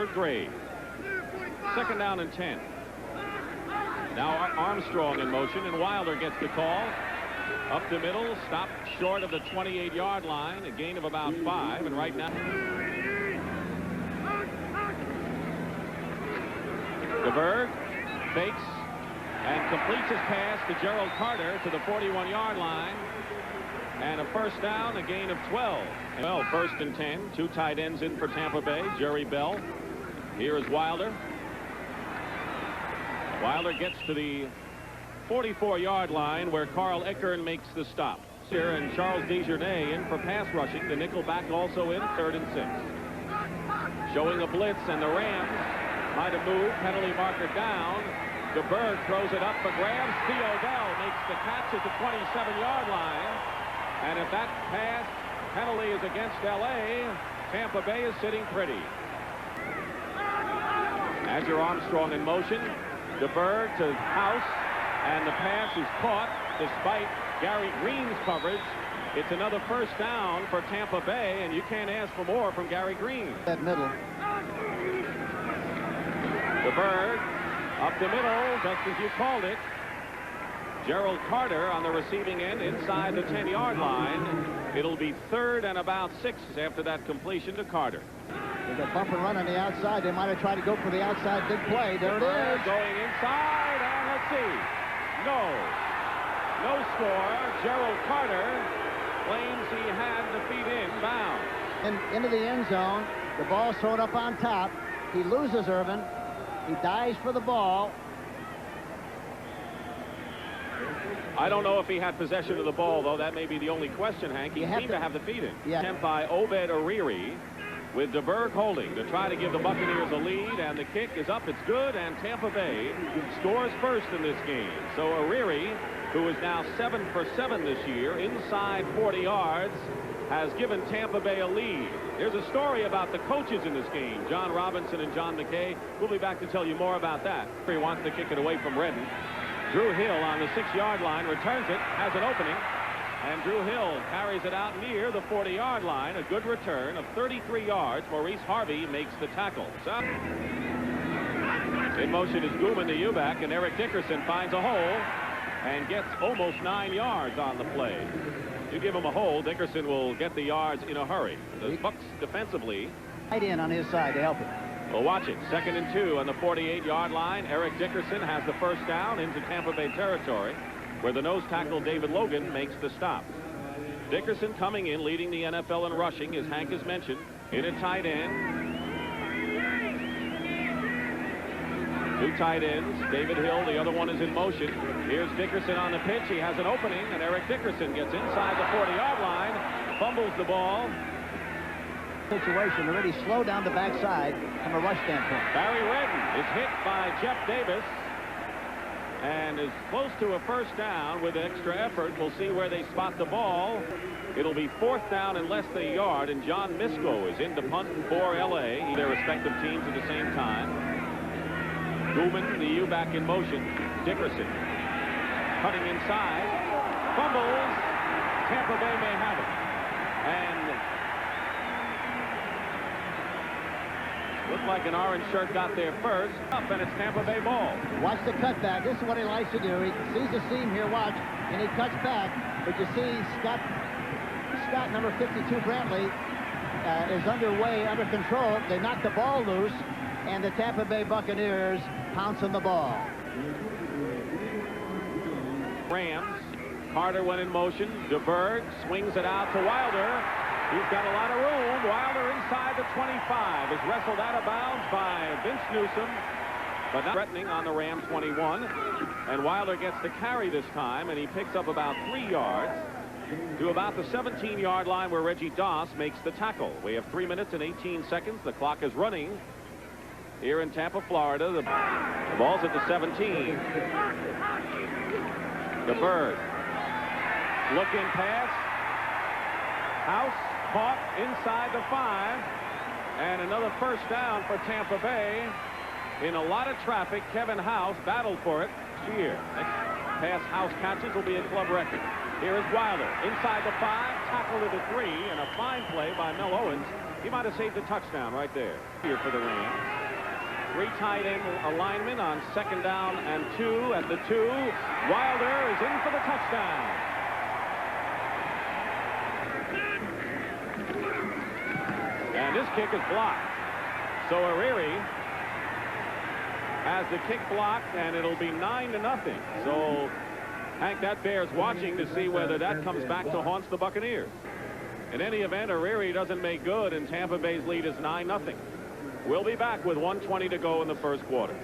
third grade. Second down and 10. Now Armstrong in motion, and Wilder gets the call. Up the middle, stopped short of the 28-yard line, a gain of about 5, and right now DeBerg fakes and completes his pass to Gerald Carter to the 41-yard line, and a first down, a gain of 12. Well, first and 10, two tight ends in for Tampa Bay, Jerry Bell. Here is Wilder. Wilder gets to the 44-yard line where Carl Eckern makes the stop. Here, and Charles Desjardins in for pass rushing. The nickel back also in, 3rd and 6. Showing a blitz, and the Rams might have moved. Penalty marker down. DeBerg throws it up for grabs. Theo Bell makes the catch at the 27-yard line. And if that pass penalty is against L.A., Tampa Bay is sitting pretty. Azure Armstrong in motion. DeBerg to House, and the pass is caught despite Gary Green's coverage. It's another first down for Tampa Bay, and you can't ask for more from Gary Green. That middle. DeBerg up the middle, just as you called it. Gerald Carter on the receiving end inside the 10-yard line. It'll be 3rd and about 6 after that completion to Carter. With a bump and run on the outside, they might have tried to go for the outside big play. There it is. Going inside, and let's see. No score. Gerald Carter claims he had the feet inbound. Into the end zone. The ball's thrown up on top. He loses Irvin. He dives for the ball. I don't know if he had possession of the ball, though. That may be the only question, Hank. He seemed to have the feet in. Yeah. Attempt by Obed Ariri, with DeBerg holding to try to give the Buccaneers a lead, and the kick is up. It's good, and Tampa Bay scores first in this game. So Ariri, who is now 7 for 7 this year, inside 40 yards, has given Tampa Bay a lead. There's a story about the coaches in this game, John Robinson and John McKay. We'll be back to tell you more about that. He wants to kick it away from Redden. Drew Hill on the 6-yard line returns it, has an opening, and Drew Hill carries it out near the 40-yard line. A good return of 33 yards. Maurice Harvey makes the tackle. So, in motion is Gooman to Eubank, and Eric Dickerson finds a hole and gets almost 9 yards on the play. You give him a hole, Dickerson will get the yards in a hurry. The Bucs defensively. Right in on his side to help him. Well, watch it. 2nd and 2 on the 48-yard line. Eric Dickerson has the first down into Tampa Bay territory, where the nose tackle David Logan makes the stop. Dickerson coming in, leading the NFL in rushing, as Hank has mentioned, in a tight end. Two tight ends. David Hill, the other one is in motion. Here's Dickerson on the pitch. He has an opening, and Eric Dickerson gets inside the 40-yard line, fumbles the ball. Situation already slowed down the backside from a rush standpoint. Barry Redden is hit by Jeff Davis and is close to a first down with extra effort. We'll see where they spot the ball. It'll be 4th down and less than a yard, and John Misko is in to punt for L.A. Their respective teams at the same time. Gooman, the U-back in motion. Dickerson cutting inside. Fumbles. Tampa Bay may have it. And looked like an orange shirt got there first. Up, and it's Tampa Bay ball. Watch the cutback. This is what he likes to do. He sees the seam here, watch, and he cuts back. But you see Scott number 52, Brantley, is underway, under control. They knock the ball loose, and the Tampa Bay Buccaneers pounce on the ball. Rams. Carter went in motion. DeBerg swings it out to Wilder. He's got a lot of room. Wilder inside the 25 is wrestled out of bounds by Vince Newsom, but not threatening on the Ram 21. And Wilder gets the carry this time, and he picks up about 3 yards to about the 17-yard line where Reggie Doss makes the tackle. We have 3 minutes and 18 seconds. The clock is running here in Tampa, Florida. The ball's at the 17. DeBerg. Looking pass. House caught inside the 5, and another first down for Tampa Bay. In a lot of traffic, Kevin House battled for it here. Next pass House catches will be a club record. Here is Wilder inside the 5. tackle to the 3 and a fine play by Mel Owens. He might have saved a touchdown right there. Here for the Rams. 3 tight end alignment on 2nd down and 2 at the 2. Wilder is in for the touchdown. And this kick is blocked. So Ariri has the kick blocked, and it'll be 9-0. So, Hank, that bears watching to see whether that comes back to haunt the Buccaneers. In any event, Ariri doesn't make good, and Tampa Bay's lead is 9-0. We'll be back with 1:20 to go in the first quarter.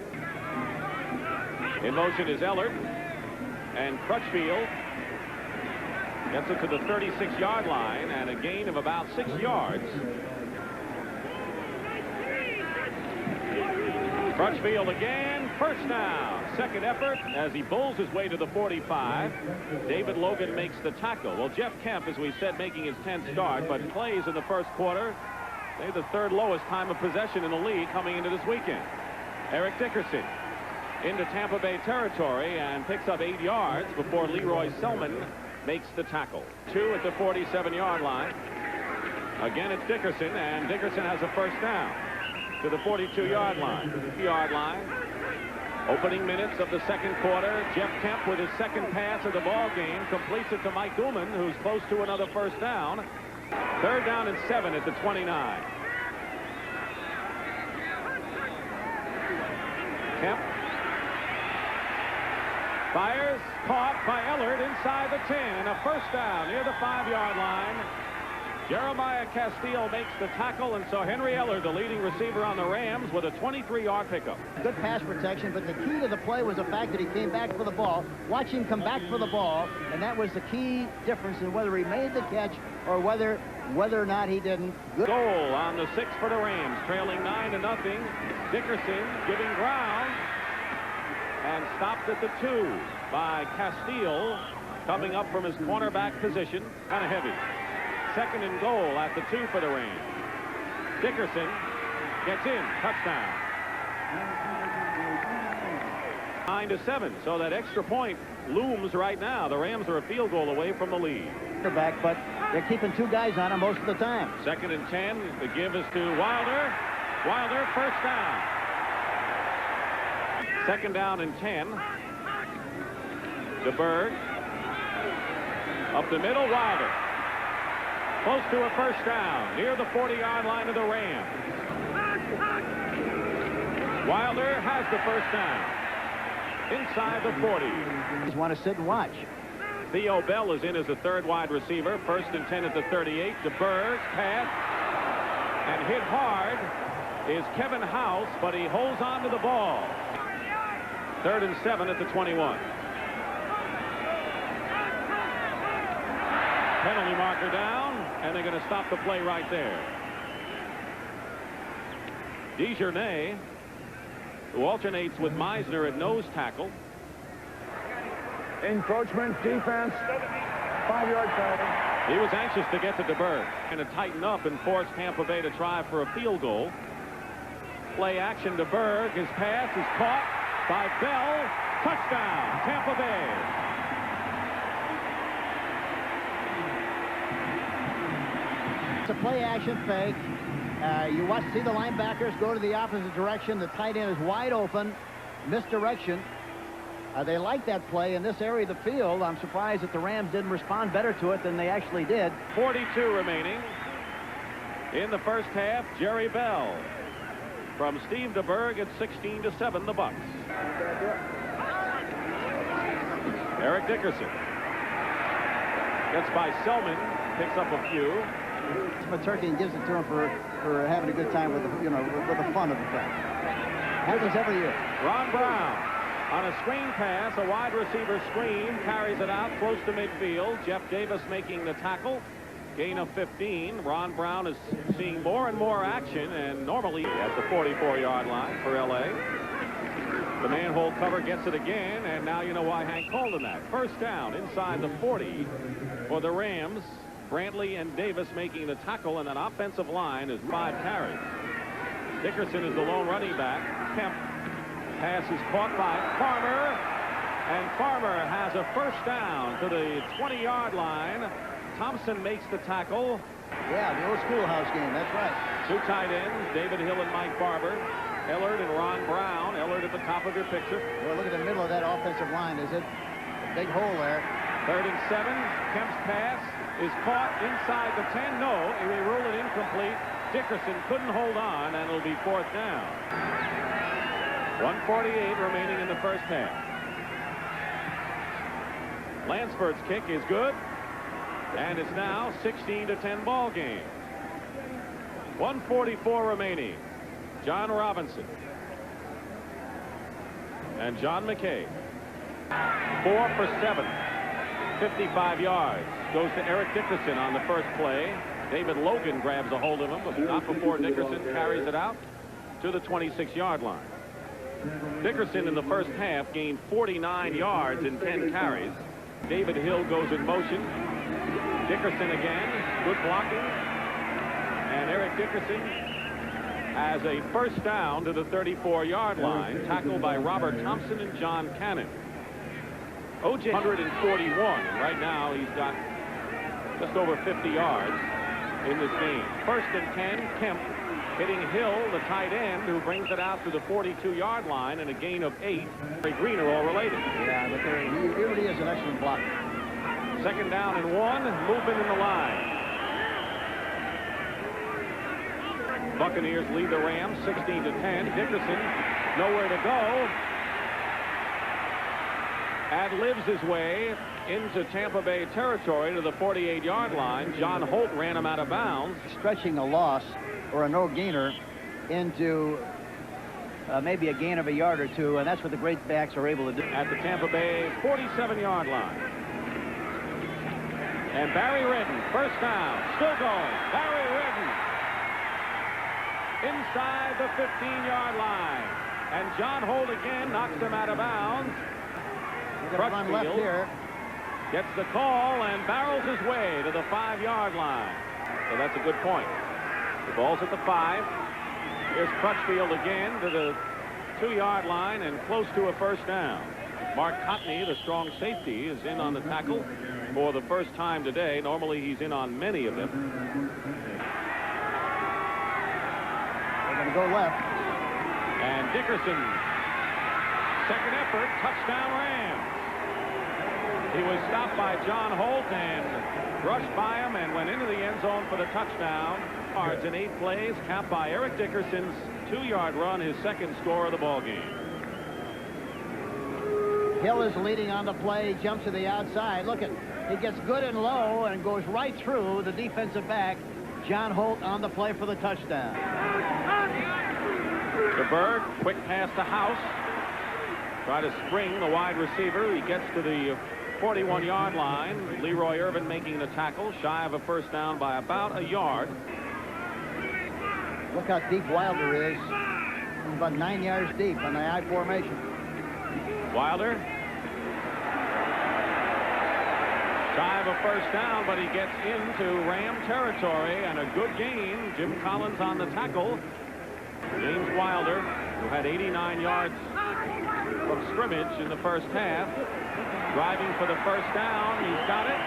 In motion is Ellert, and Crutchfield gets it to the 36-yard line, and a gain of about 6 yards. Crutchfield again, first down. Second effort as he bowls his way to the 45. David Logan makes the tackle. Well, Jeff Kemp, as we said, making his 10th start, but plays in the first quarter. They're the 3rd lowest time of possession in the league coming into this weekend. Eric Dickerson into Tampa Bay territory and picks up 8 yards before Leroy Selman makes the tackle. 2 at the 47-yard line. Again, it's Dickerson, and Dickerson has a first down to the 42-yard line. Opening minutes of the second quarter. Jeff Kemp with his second pass of the ball game completes it to Mike Gooman, who's close to another first down. 3rd down and 7 at the 29. Kemp fires, caught by Ellert inside the 10, and a first down near the 5-yard line. Jeremiah Castile makes the tackle, and so Henry Ellert, the leading receiver on the Rams, with a 23-yard pickup. Good pass protection, but the key to the play was the fact that he came back for the ball. Watch him come back for the ball, and that was the key difference in whether he made the catch or whether or not he didn't. Good goal on the 6 for the Rams, trailing 9-0. Dickerson giving ground and stopped at the 2 by Castile, coming up from his cornerback position. Kind of heavy. 2nd and goal at the 2 for the Rams. Dickerson gets in, touchdown. 9-7, so that extra point looms right now. The Rams are a field goal away from the lead. Back, but they're keeping 2 guys on him most of the time. 2nd and 10. The give is to Wilder. Wilder, first down. 2nd down and 10. DeBerg. Up the middle, Wilder. Close to a first down, near the 40-yard line of the Rams. Wilder has the first down. Inside the 40. You just want to sit and watch. Theo Bell is in as the 3rd wide receiver. 1st and 10 at the 38. DeBerg, pass, and hit hard is Kevin House, but he holds on to the ball. 3rd and 7 at the 21. Penalty marker down, and they're going to stop the play right there. DeJournay, who alternates with Meisner at nose tackle. Encroachment, defense, 5-yard penalty. He was anxious to get to DeBerg and to tighten up and force Tampa Bay to try for a field goal. Play action, DeBerg. His pass is caught by Bell. Touchdown, Tampa Bay. It's a play action fake. You see the linebackers go to the opposite direction. The tight end is wide open. Misdirection. They like that play in this area of the field. I'm surprised that the Rams didn't respond better to it than they actually did. 42 remaining in the first half. Jerry Bell from Steve DeBerg at 16-7, the Bucs. Eric Dickerson gets by Selman, picks up a few. Turkey and gives it to him for having a good time with the fun of the thing. Happens every year. Ron Brown on a screen pass, a wide receiver screen, carries it out close to midfield. Jeff Davis making the tackle. Gain of 15. Ron Brown is seeing more and more action, and normally at the 44-yard line for L.A. The manhole cover gets it again, and now you know why Hank called him that. First down inside the 40 for the Rams. Brantley and Davis making the tackle, and that offensive line is 5 carries. Dickerson is the lone running back. Kemp. Pass is caught by Farmer, and Farmer has a first down to the 20-yard line. Thompson makes the tackle. Yeah, the old schoolhouse game. That's right. Two tight ends, David Hill and Mike Barber. Ellard and Ron Brown. Ellard at the top of your picture. Well, look at the middle of that offensive line. Is it a big hole there? 3rd and 7. Kemp's pass is caught inside the 10. No, they rule it incomplete. Dickerson couldn't hold on, and it'll be 4th down. 1:48 remaining in the first half. Lansford's kick is good, and it's now 16-10 ball game. 1:44 remaining. John Robinson and John McKay. 4 for 7, 55 yards. Goes to Eric Dickerson on the first play. David Logan grabs a hold of him, but not before Dickerson carries it out to the 26-yard line. Dickerson in the first half gained 49 yards in 10 carries. David Hill goes in motion. Dickerson again, good blocking. And Eric Dickerson has a first down to the 34-yard line, tackled by Robert Thompson and John Cannon. O.J. 141, and right now he's got just over 50 yards in this game. 1st and 10, Kemp hitting Hill, the tight end, who brings it out to the 42-yard line, and a gain of 8. Green are all related. Yeah, but he really is an excellent blocker. 2nd down and 1, movement in the line. Buccaneers lead the Rams 16-10. Dickerson nowhere to go. Ad-libs his way into Tampa Bay territory to the 48-yard line. John Holt ran him out of bounds. Stretching a loss or a no-gainer into maybe a gain of a yard or two, and that's what the great backs are able to do. At the Tampa Bay 47-yard line. And Barry Redden, first down, still going. Barry Redden inside the 15-yard line. And John Holt again knocks him out of bounds. Run left here. Gets the call and barrels his way to the 5-yard line. So that's a good point. The ball's at the 5. Here's Crutchfield again to the 2-yard line and close to a first down. Mark Cotney, the strong safety, is in on the tackle for the first time today. Normally he's in on many of them. They're going to go left. And Dickerson, second effort, touchdown Rams. He was stopped by John Holt and brushed by him and went into the end zone for the touchdown. Yards in 8 plays, capped by Eric Dickerson's 2-yard run, his second score of the ball game. Hill is leading on the play, jumps to the outside. Look at, he gets good and low and goes right through the defensive back. John Holt on the play for the touchdown. DeBerg, quick pass to House. Try to spring the wide receiver. He gets to the 41-yard line. Leroy Irvin making the tackle, shy of a first down by about a yard. Look how deep Wilder is. He's about 9 yards deep on the I formation. Wilder. Shy of a first down, but he gets into Ram territory, and a good gain. Jim Collins on the tackle. James Wilder, who had 89 yards from scrimmage in the first half, driving for the first down. He's got it.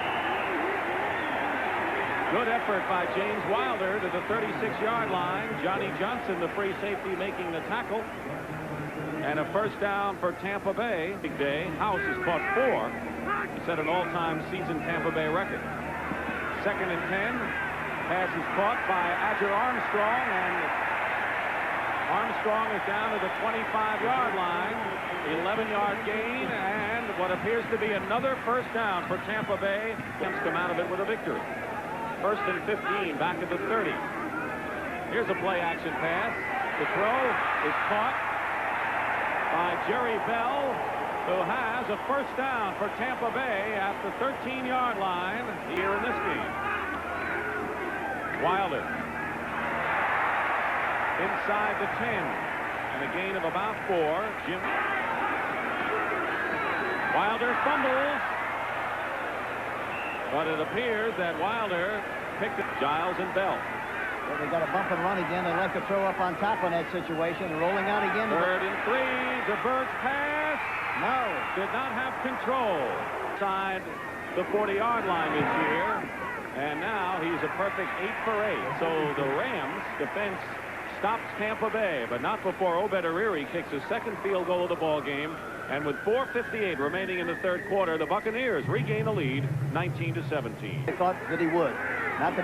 Good effort by James Wilder to the 36-yard line. Johnny Johnson, the free safety, making the tackle. And a first down for Tampa Bay. Big day. House has caught 4. He set an all-time season Tampa Bay record. 2nd and 10. Pass is caught by Adger Armstrong, and Armstrong is down to the 25-yard line. 11-yard gain, and what appears to be another first down for Tampa Bay. Kemp's come out of it with a victory. 1st and 15, back at the 30. Here's a play-action pass. The throw is caught by Jerry Bell, who has a first down for Tampa Bay at the 13-yard line here in this game. Wilder inside the 10, and a gain of about 4. Jim Wilder fumbles, but it appears that Wilder picked up Giles and Bell. Well, they got a bump and run again. They like to throw up on top on that situation. Rolling out again. 3rd and 3. DeBerg's pass. No, did not have control. Inside the 40-yard line this year. And now he's a perfect 8 for 8. So the Rams defense stops Tampa Bay, but not before Obed Ariri kicks his second field goal of the ball game. And with 4:58 remaining in the third quarter, the Buccaneers regain the lead 19-17. I thought that he would. Not to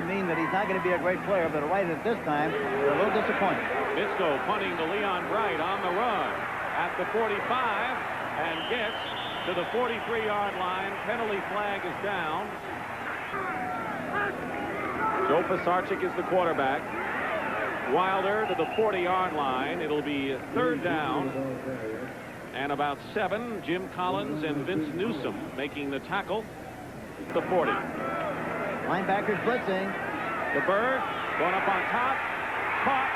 mean that he's not going to be a great player, but right at this time, they're a little disappointed. Bisco punting to Leon Bright on the run at the 45 and gets to the 43-yard line. Penalty flag is down. Joe Pisarcik is the quarterback. Wilder to the 40-yard line. It'll be third down and about 7. Jim Collins and Vince Newsom making the tackle. The 40. Linebackers blitzing. The Bird going up on top. Caught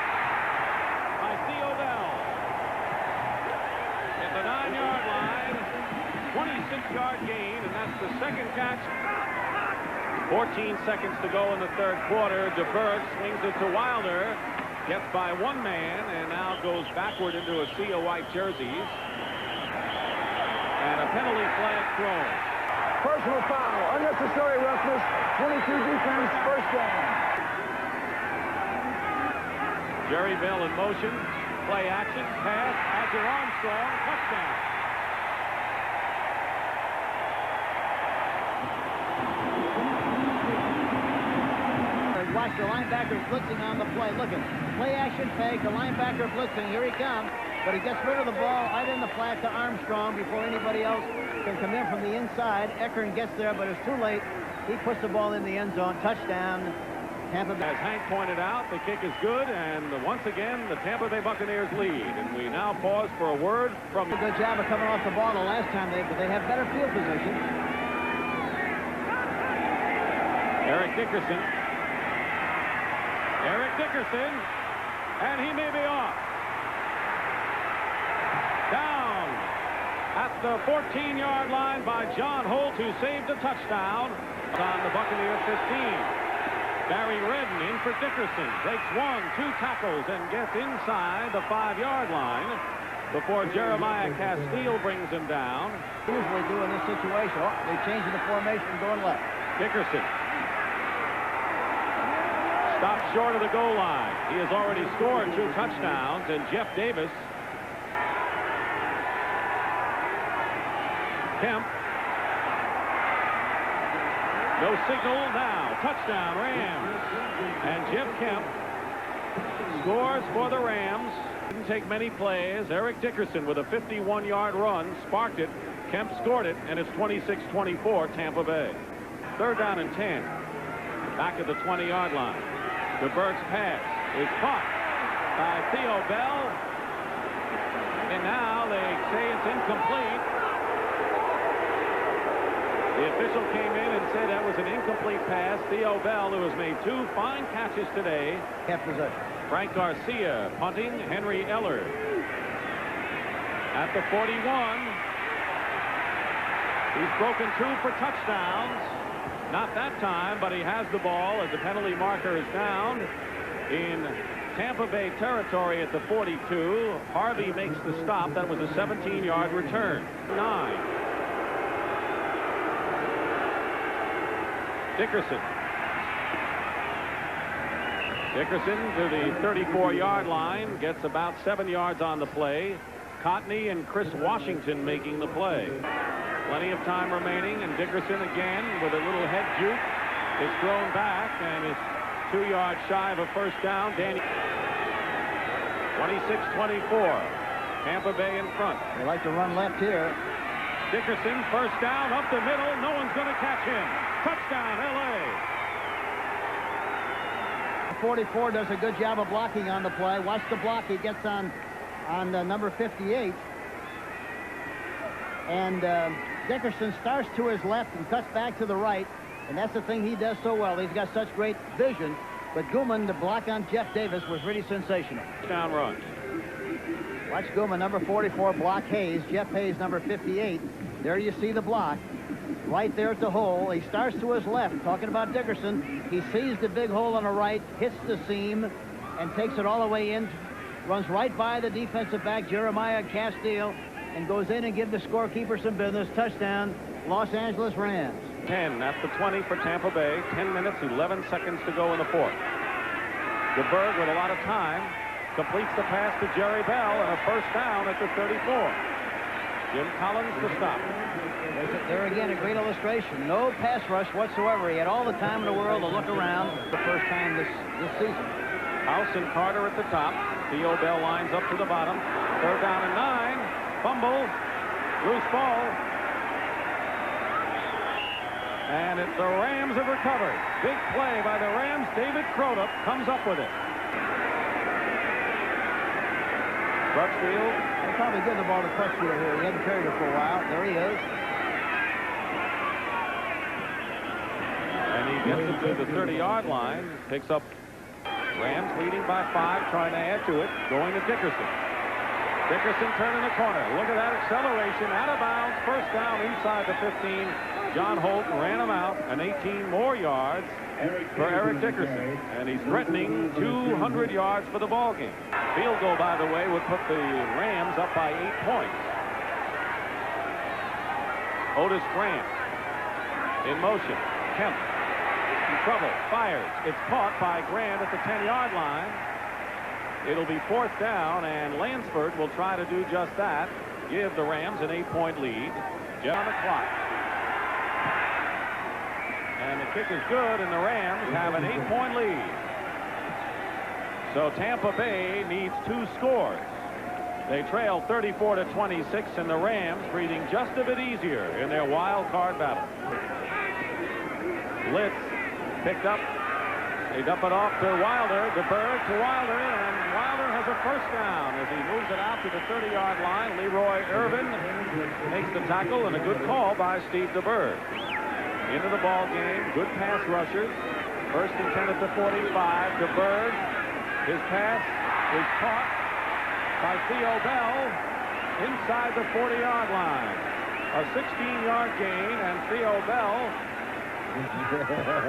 by Theo Bell. At the 9-yard line. 26-yard gain, and that's the second catch. 14 seconds to go in the third quarter. DeBerg swings it to Wilder. Gets by one man and now goes backward into a sea of white jerseys. And a penalty flag thrown. Personal foul, unnecessary roughness, 22 defense, first down. Jerry Bell in motion, play action, pass, Azure Armstrong, touchdown. Watch the linebackers blitzing on the play. Look at play action fake, the linebacker blitzing. Here he comes, but he gets rid of the ball right in the flat to Armstrong before anybody else can come in from the inside. Eckern gets there, but it's too late. He puts the ball in the end zone. Touchdown, Tampa Bay. As Hank pointed out, the kick is good, and once again, the Tampa Bay Buccaneers lead. And we now pause for a word from... A good job of coming off the ball the last time, but they have better field position. Eric Dickerson. Eric Dickerson, and he may be off. Down at the 14-yard line by John Holt, who saved a touchdown on the Buccaneers 15. Barry Redden in for Dickerson, takes 1, 2 tackles, and gets inside the 5-yard line before Jeremiah Castile brings him down. Usually do in this situation. Oh, they're changing the formation, going left. Dickerson stopped short of the goal line. He has already scored 2 touchdowns, and Jeff Davis. Kemp. No signal now. Touchdown, Rams. And Jeff Kemp scores for the Rams. Didn't take many plays. Eric Dickerson with a 51-yard run sparked it. Kemp scored it, and it's 26-24 Tampa Bay. Third down and 10. Back at the 20-yard line. DeBerg's pass is caught by Theo Bell. And now they say it's incomplete. The official came in and said that was an incomplete pass. Theo Bell, who has made 2 fine catches today. Half possession. Frank Garcia punting. Henry Eller at the 41. He's broken 2 for touchdowns. Not that time, but he has the ball as the penalty marker is down in Tampa Bay territory at the 42. Harvey makes the stop. That was a 17-yard return. 9. Dickerson. Dickerson to the 34-yard line. Gets about 7 yards on the play. Cotney and Chris Washington making the play. Plenty of time remaining, and Dickerson again with a little head juke is thrown back and is 2 yards shy of a first down. Danny 26-24. Tampa Bay in front. They like to run left here. Dickerson first down up the middle. No one's going to catch him. Touchdown, L.A. 44 does a good job of blocking on the play. Watch the block he gets on number 58. And Dickerson starts to his left and cuts back to the right, and that's the thing he does so well. He's got such great vision, but Gooman, the block on Jeff Davis was really sensational. Down run. Watch Gooman, number 44, block Hayes. Jeff Hayes, number 58. There you see the block. Right there at the hole. He starts to his left. Talking about Dickerson, he sees the big hole on the right, hits the seam, and takes it all the way in. Runs right by the defensive back, Jeremiah Castile, and goes in and gives the scorekeeper some business. Touchdown, Los Angeles Rams. 10 at the 20 for Tampa Bay. 10 minutes, 11 seconds to go in the fourth. DeBerg with a lot of time completes the pass to Jerry Bell and a first down at the 34. Jim Collins to stop. There again, a great illustration. No pass rush whatsoever. He had all the time in the world to look around the first time this season. House and Carter at the top. Theo Bell lines up to the bottom. Third down and 9. Fumble. Loose ball. And the Rams have recovered. Big play by the Rams. David Crudup comes up with it. Crutchfield. They probably give the ball to Crutchfield here. He hadn't carried it for a while. There he is. And he gets it to the 30-yard line. Picks up Rams leading by 5, trying to add to it. Going to Dickerson. Dickerson turning the corner. Look at that acceleration. Out of bounds. First down inside the 15. John Holt ran him out. And 18 more yards for Eric Dickerson. And he's threatening 200 yards for the ball game. Field goal, by the way, would put the Rams up by 8 points. Otis Grant in motion. Kemp in trouble. Fires. It's caught by Grant at the 10-yard line. It'll be fourth down, and Lansford will try to do just that. Give the Rams an 8-point lead. Just on the clock. And the kick is good, and the Rams have an 8-point lead. So Tampa Bay needs 2 scores. They trail 34-26, and the Rams breathing just a bit easier in their wild card battle. Blitz picked up. They dump it off to Wilder. DeBerg to Wilder, and Wilder has a first down as he moves it out to the 30-yard line. Leroy Irvin makes the tackle, and a good call by Steve DeBerg. Into the ball game. Good pass rushers. First and 10 at the 45. DeBerg. His pass is caught by Theo Bell inside the 40-yard line. A 16-yard gain, and Theo Bell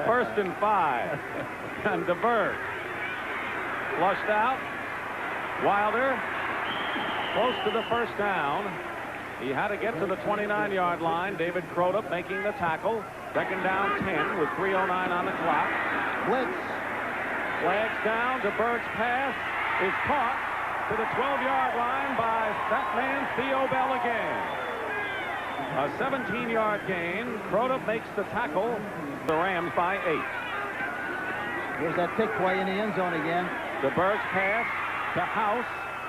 first and 5. And DeBerg flushed out. Wilder close to the first down. He had to get to the 29-yard line. David Crudup making the tackle. Second down 10 with 3:09 on the clock. Blitz. Flags down. DeBerg's pass is caught to the 12-yard line by that man Theo Bell again. A 17-yard gain. Crudup makes the tackle. The Rams by 8. Here's that pick play in the end zone again. DeBerg's pass to House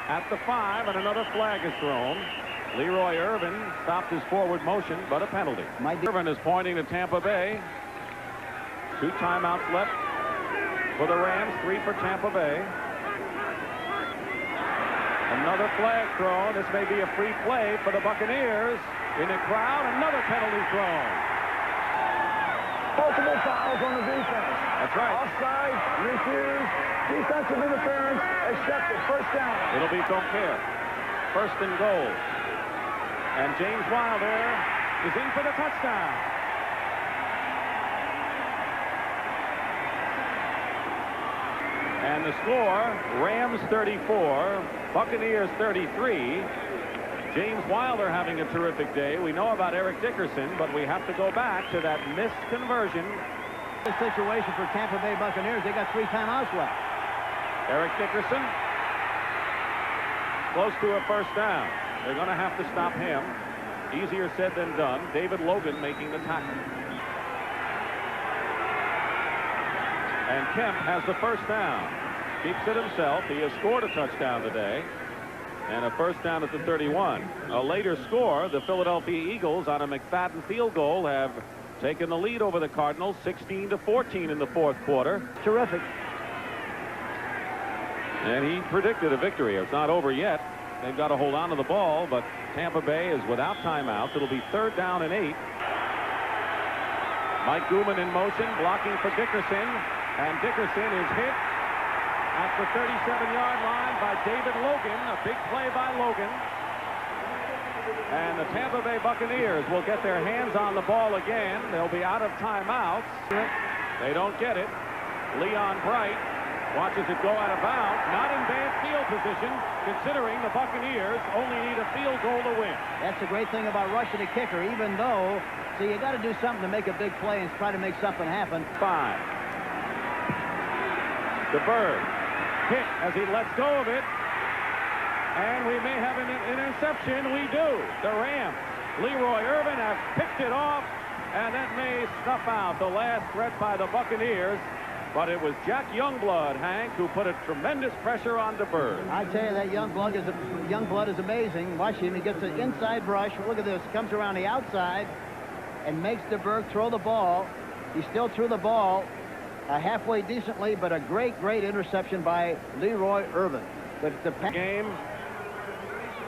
at the 5, and another flag is thrown. Leroy Irvin stopped his forward motion, but a penalty. Irvin is pointing to Tampa Bay. 2 timeouts left for the Rams, 3 for Tampa Bay. Another flag thrown. This may be a free play for the Buccaneers. In the crowd, another penalty thrown. Multiple fouls on the defense. That's right. Offside, refused, defensive interference, accepted. First down. It'll be don't care. First and goal. And James Wilder is in for the touchdown. And the score, Rams 34, Buccaneers 33. James Wilder having a terrific day. We know about Eric Dickerson, but we have to go back to that missed conversion. The situation for Tampa Bay Buccaneers, they got 3 timeouts left. Eric Dickerson close to a first down. They're going to have to stop him. Easier said than done. David Logan making the tackle. And Kemp has the first down. Keeps it himself. He has scored a touchdown today. And a first down at the 31. A later score, the Philadelphia Eagles on a McFadden field goal have taken the lead over the Cardinals 16-14 in the fourth quarter. Terrific. And he predicted a victory. It's not over yet. They've got to hold on to the ball, but Tampa Bay is without timeouts. It'll be 3rd down and 8. Mike Gooman in motion, blocking for Dickerson. And Dickerson is hit at the 37-yard line by David Logan. A big play by Logan. And the Tampa Bay Buccaneers will get their hands on the ball again. They'll be out of timeouts. They don't get it. Leon Bright watches it go out of bounds. Not in bad field position, considering the Buccaneers only need a field goal to win. That's the great thing about rushing a kicker. Even though See, you got to do something to make a big play and try to make something happen. 5. DeBerg kick as he lets go of it. And we may have an interception. We do. The Rams, Leroy Irvin, have picked it off. And that may snuff out the last threat by the Buccaneers. But it was Jack Youngblood, Hank, who put a tremendous pressure on DeBerg. I tell you, that Youngblood is amazing. Watch him. He gets an inside brush. Look at this. Comes around the outside and makes DeBerg throw the ball. He still threw the ball halfway decently, but a great interception by Leroy Irvin. But the game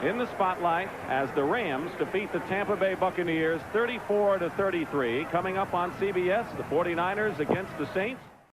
in the spotlight as the Rams defeat the Tampa Bay Buccaneers 34-33. Coming up on CBS, the 49ers against the Saints.